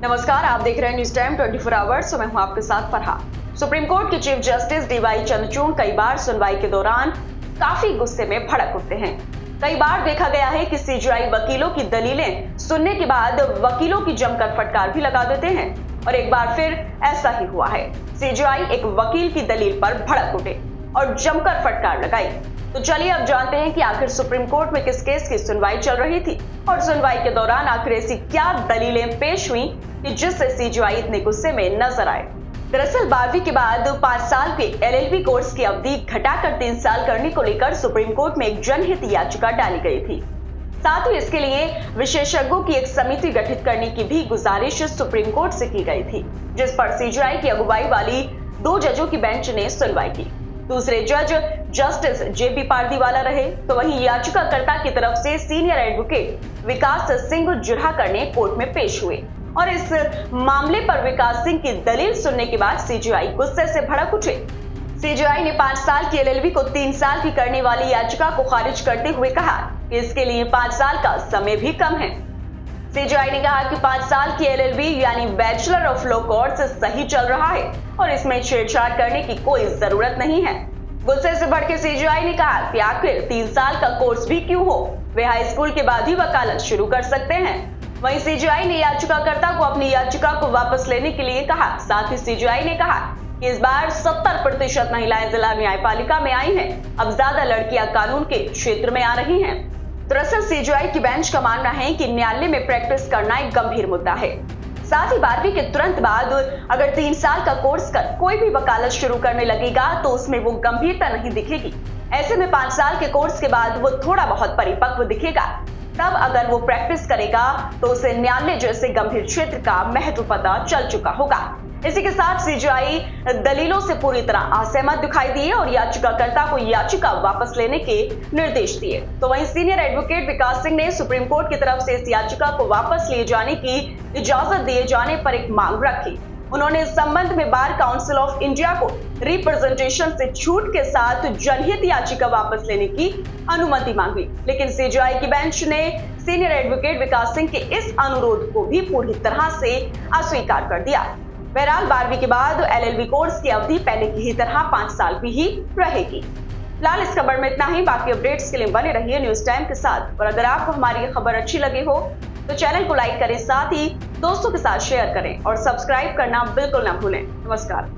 नमस्कार, आप देख रहे हैं न्यूज टाइम 24 आवर्स। मैं हूं आपके साथ फरहा। सुप्रीम कोर्ट के चीफ जस्टिस डीवाई चंद्रचूड़ कई बार सुनवाई के दौरान काफी गुस्से में भड़क उठते हैं। कई बार देखा गया है कि सीजेआई वकीलों की दलीलें सुनने के बाद वकीलों की जमकर फटकार भी लगा देते हैं और एक बार फिर ऐसा ही हुआ है। सीजेआई एक वकील की दलील पर भड़क उठे और जमकर फटकार लगाई। तो चलिए अब जानते हैं कि आखिर सुप्रीम कोर्ट में किस केस की सुनवाई चल रही थी और सुनवाई के दौरान आखिर ऐसी क्या दलीलें पेश हुई कि जिससे सीजेआई इतने गुस्से में नजर आए। दरअसल 12वीं के बाद 5 साल के एलएलबी कोर्स की अवधि घटाकर 3 साल करने को लेकर सुप्रीम कोर्ट में एक जनहित याचिका डाली गई थी। साथ ही इसके लिए विशेषज्ञों की एक समिति गठित करने की भी गुजारिश सुप्रीम कोर्ट से की गई थी, जिस पर सीजेआई की अगुवाई वाली 2 जजों की बेंच ने सुनवाई की। दूसरे जज जस्टिस जेपी पारदीवाला रहे, तो वहीं याचिकाकर्ता की तरफ से सीनियर एडवोकेट विकास सिंह जुढ़ाकर ने कोर्ट में पेश हुए और इस मामले पर विकास सिंह की दलील सुनने के बाद सीजेआई गुस्से से भड़क उठे। सीजेआई ने 5 साल की एलएलबी को 3 साल की करने वाली याचिका को खारिज करते हुए कहा कि इसके लिए 5 साल का समय भी कम है। सीजेआई ने कहा कि 5 साल की एलएलबी यानी बैचलर ऑफ लॉ कोर्स सही चल रहा है और इसमें छेड़छाड़ करने की कोई जरूरत नहीं है। गुस्से से भड़के सीजेआई ने कहा कि आखिर 3 साल का कोर्स भी क्यों हो, वे हाई स्कूल के बाद ही वकालत शुरू कर सकते हैं। वहीं सीजेआई ने याचिकाकर्ता को अपनी याचिका को वापस लेने के लिए कहा। साथ ही सीजेआई ने कहा कि इस बार 70% महिलाएं जिला न्यायपालिका में आई हैं, अब ज्यादा लड़कियां कानून के क्षेत्र में आ रही हैं। दरअसल सीजेआई की बेंच का मानना है कि न्यायालय में प्रैक्टिस करना एक गंभीर मुद्दा है। साथ ही 12वीं के तुरंत बाद अगर 3 साल का कोर्स कर कोई भी वकालत शुरू करने लगेगा तो उसमें वो गंभीरता नहीं दिखेगी। ऐसे में 5 साल के कोर्स के बाद वो थोड़ा बहुत परिपक्व दिखेगा। तब अगर वो प्रैक्टिस करेगा तो उसे न्यायालय जैसे गंभीर क्षेत्र का महत्व पता चल चुका होगा। इसी के साथ सीजेआई दलीलों से पूरी तरह असहमत दिखाई दिए और याचिकाकर्ता को याचिका वापस लेने के निर्देश दिए। तो वहीं सीनियर एडवोकेट विकास सिंह ने सुप्रीम कोर्ट की तरफ से इस याचिका को वापस लिए जाने की इजाजत दिए जाने पर एक मांग रखी। उन्होंने इस संबंध में बार काउंसिल ऑफ इंडिया को रिप्रेजेंटेशन से छूट के साथ जनहित याचिका वापस लेने की अनुमति मांगी, लेकिन सीजेआई की बेंच ने सीनियर एडवोकेट विकास सिंह के इस अनुरोध को भी पूरी तरह से अस्वीकार कर दिया। बहरहाल 12वीं के बाद एलएलबी कोर्स की अवधि पहले की ही तरह 5 साल की ही रहेगी। फिलहाल इस खबर में इतना ही। बाकी अपडेट्स के लिए बने रहिए न्यूज टाइम के साथ और अगर आपको हमारी खबर अच्छी लगी हो तो चैनल को लाइक करें, साथ ही दोस्तों के साथ शेयर करें और सब्सक्राइब करना बिल्कुल ना भूलें। नमस्कार।